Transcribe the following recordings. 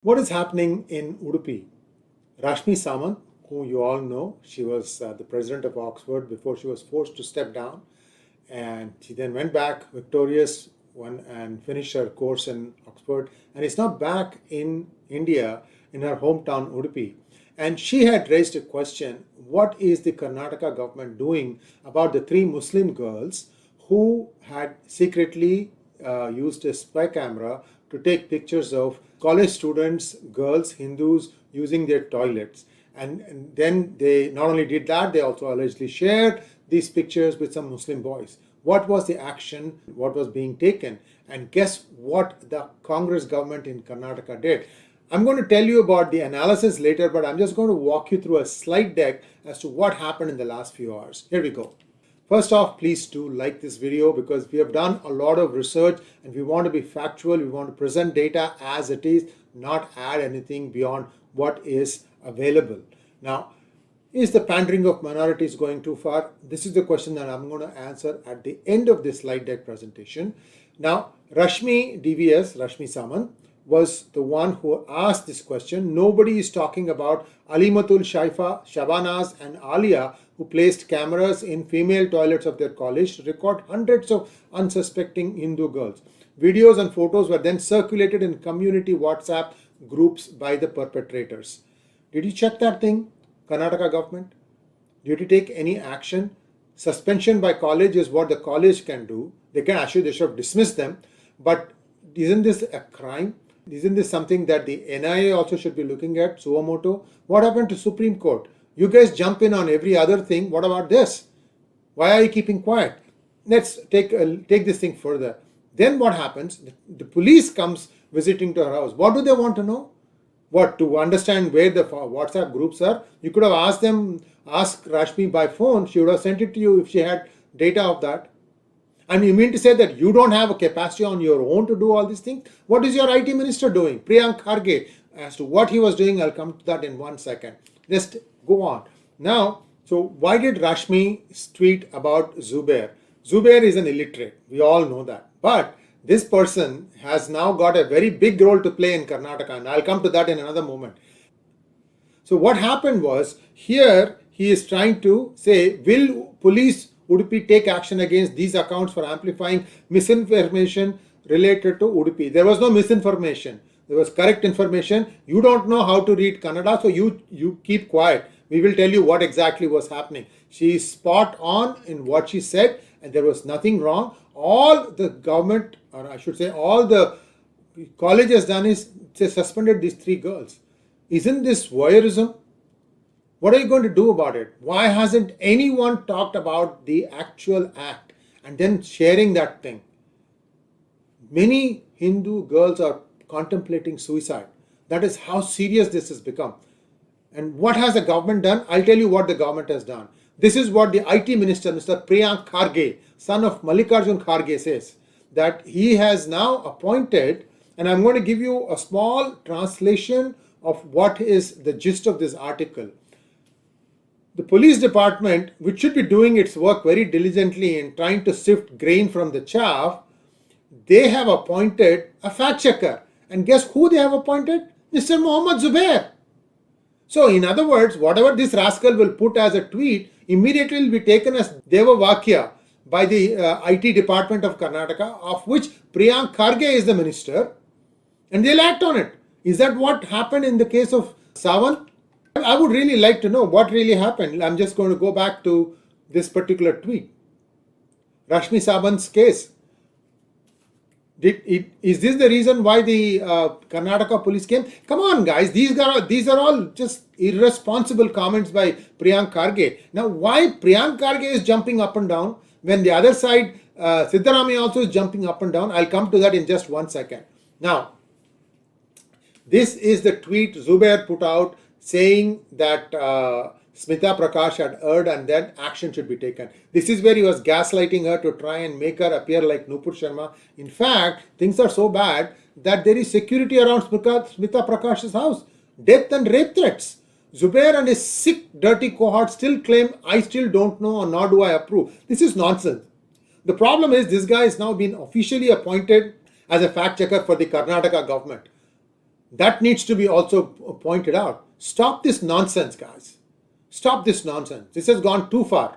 What is happening in Udupi? Rashmi Samant, who you all know, she was the president of Oxford before she was forced to step down, and she then went back victorious and finished her course in Oxford, and is now back in India in her hometown Udupi. And she had raised a question: what is the Karnataka government doing about the three Muslim girls who had secretly used a spy camera to take pictures of college students, girls, Hindus using their toilets. And then they not only did that, they also allegedly shared these pictures with some Muslim boys. What was the action? What was being taken? And guess what the Congress government in Karnataka did? I'm going to tell you about the analysis later, but I'm just going to walk you through a slide deck as to what happened in the last few hours. Here we go. First off, please do like this video because we have done a lot of research and we want to be factual. We want to present data as it is, not add anything beyond what is available. Now, is the pandering of minorities going too far? This is the question that I'm going to answer at the end of this slide deck presentation. Now, Rashmi Samant, was the one who asked this question. Nobody is talking about Alimatul Shaifa, Shabanaz and Alia, who placed cameras in female toilets of their college to record hundreds of unsuspecting Hindu girls. Videos and photos were then circulated in community WhatsApp groups by the perpetrators. Did you check that thing, Karnataka government? Did you take any action? Suspension by college is what the college can do. They should have dismissed them. But isn't this a crime? Isn't this something that the NIA also should be looking at, suo motu? What happened to Supreme Court? You guys jump in on every other thing. What about this? Why are you keeping quiet? Let's take this thing further. Then what happens? The police comes visiting to her house. What do they want to know? What, to understand where the WhatsApp groups are? You could have asked Rashmi by phone. She would have sent it to you if she had data of that. And you mean to say that you don't have a capacity on your own to do all these things? What is your IT minister doing? Priyank Kharge. As to what he was doing, I'll come to that in 1 second. Just go on. Now, so why did Rashmi tweet about Zubair? Zubair is an illiterate. We all know that. But this person has now got a very big role to play in Karnataka, and I'll come to that in another moment. So what happened was, here he is trying to say, will police Udupi take action against these accounts for amplifying misinformation related to Udupi? There was no misinformation. There was correct information. You don't know how to read Kannada, so you keep quiet. We will tell you what exactly was happening. She is spot on in what she said, and there was nothing wrong. All the government, or I should say all the college has done is they suspended these three girls. Isn't this voyeurism? What are you going to do about it? Why hasn't anyone talked about the actual act and then sharing that thing? Many Hindu girls are contemplating suicide. That is how serious this has become. And what has the government done? I'll tell you what the government has done. This is what the IT minister, Mr. Priyank Kharge, son of Mallikarjun Kharge, says. That he has now appointed, and I'm going to give you a small translation of what is the gist of this article. The police department, which should be doing its work very diligently in trying to sift grain from the chaff, they have appointed a fact checker. And guess who they have appointed? Mr. Mohammed Zubair. So in other words, whatever this rascal will put as a tweet immediately will be taken as 𝗼𝗂𝘀𝘀 by the IT department of Karnataka, of which Priyank Kharge is the minister, and they'll act on it. Is that what happened in the case of Samant? I would really like to know what really happened. I'm just going to go back to this particular tweet. Rashmi Samant's case. Is this the reason why the Karnataka police came? Come on, guys. These are all just irresponsible comments by Priyank Kharge. Now, why Priyank Kharge is jumping up and down when the other side, Siddaramaiah also is jumping up and down? I'll come to that in just 1 second. Now, this is the tweet Zubair put out saying that Smita Prakash had erred and then action should be taken. This is where he was gaslighting her to try and make her appear like Nupur Sharma. In fact, things are so bad that there is security around Smita Prakash's house. Death and rape threats. Zubair and his sick, dirty cohort still claim, I still don't know or nor do I approve. This is nonsense. The problem is this guy has now been officially appointed as a fact checker for the Karnataka government. That needs to be also pointed out. Stop this nonsense, guys. Stop this nonsense. This has gone too far.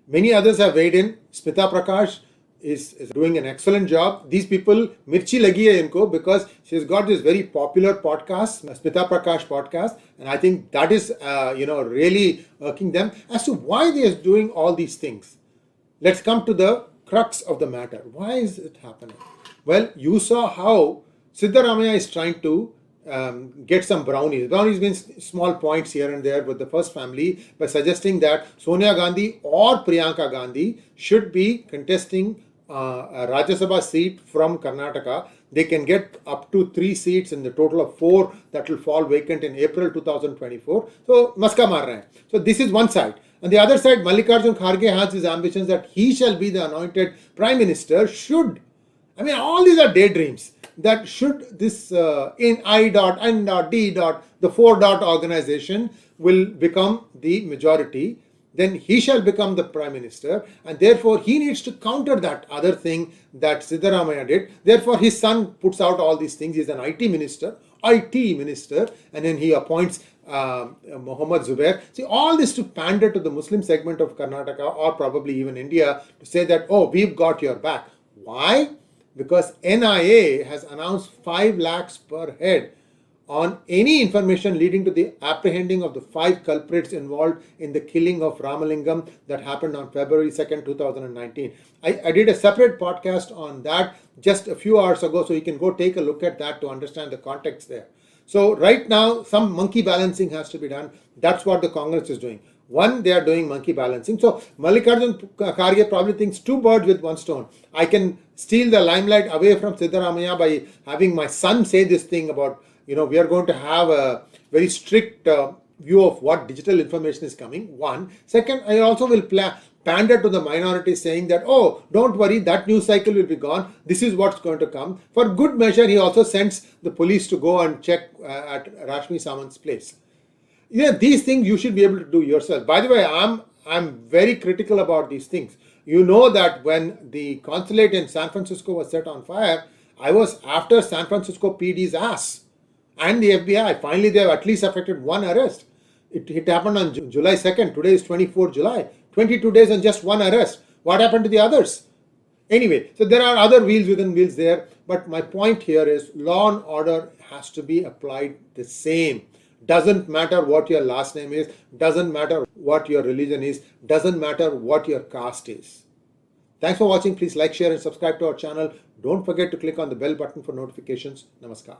Many others have weighed in. Smita Prakash is doing an excellent job. These people, mirchi lagi hai inko, because she's got this very popular podcast, Smita Prakash podcast, and I think that is, really irking them as to why they are doing all these things. Let's come to the crux of the matter. Why is it happening? Well, you saw how Siddaramaiah is trying to get some brownies. Brownies means small points here and there with the first family by suggesting that Sonia Gandhi or Priyanka Gandhi should be contesting a Rajya Sabha seat from Karnataka. They can get up to 3 seats in the total of 4 that will fall vacant in April 2024. So, maska maar rahe hain. So, this is one side. On the other side, Mallikarjun Kharge has his ambitions that he shall be the anointed Prime Minister all these are daydreams. That should this in I.N.D. the 4 organization will become the majority, then he shall become the Prime Minister, and therefore he needs to counter that other thing that Siddaramaiah did. Therefore his son puts out all these things. He's an IT minister, and then he appoints Mohammed Zubair. See, all this to pander to the Muslim segment of Karnataka or probably even India to say that, oh, we've got your back. Why? Because NIA has announced 5 lakhs per head on any information leading to the apprehending of the 5 culprits involved in the killing of Ramalingam that happened on February 2nd, 2019. I did a separate podcast on that just a few hours ago, so you can go take a look at that to understand the context there. So right now, some monkey balancing has to be done. That's what the Congress is doing. One, they are doing monkey balancing. So Mallikarjun Kharge probably thinks 2 birds with 1 stone. I can steal the limelight away from Siddaramaiah by having my son say this thing about, we are going to have a very strict view of what digital information is coming. One. Second, I also will pander to the minority saying that, oh, don't worry, that news cycle will be gone. This is what's going to come. For good measure, he also sends the police to go and check at Rashmi Samant's place. These things you should be able to do yourself. By the way, I'm very critical about these things. You know that when the consulate in San Francisco was set on fire, I was after San Francisco PD's ass and the FBI. Finally, they have at least effected 1 arrest. It happened on July 2nd. Today is 24 July. 22 days and just 1 arrest. What happened to the others? Anyway, so there are other wheels within wheels there. But my point here is law and order has to be applied the same. Doesn't matter what your last name is, doesn't matter what your religion is, doesn't matter what your caste is. Thanks for watching. Please like, share and subscribe to our channel. Don't forget to click on the bell button for notifications. Namaskar.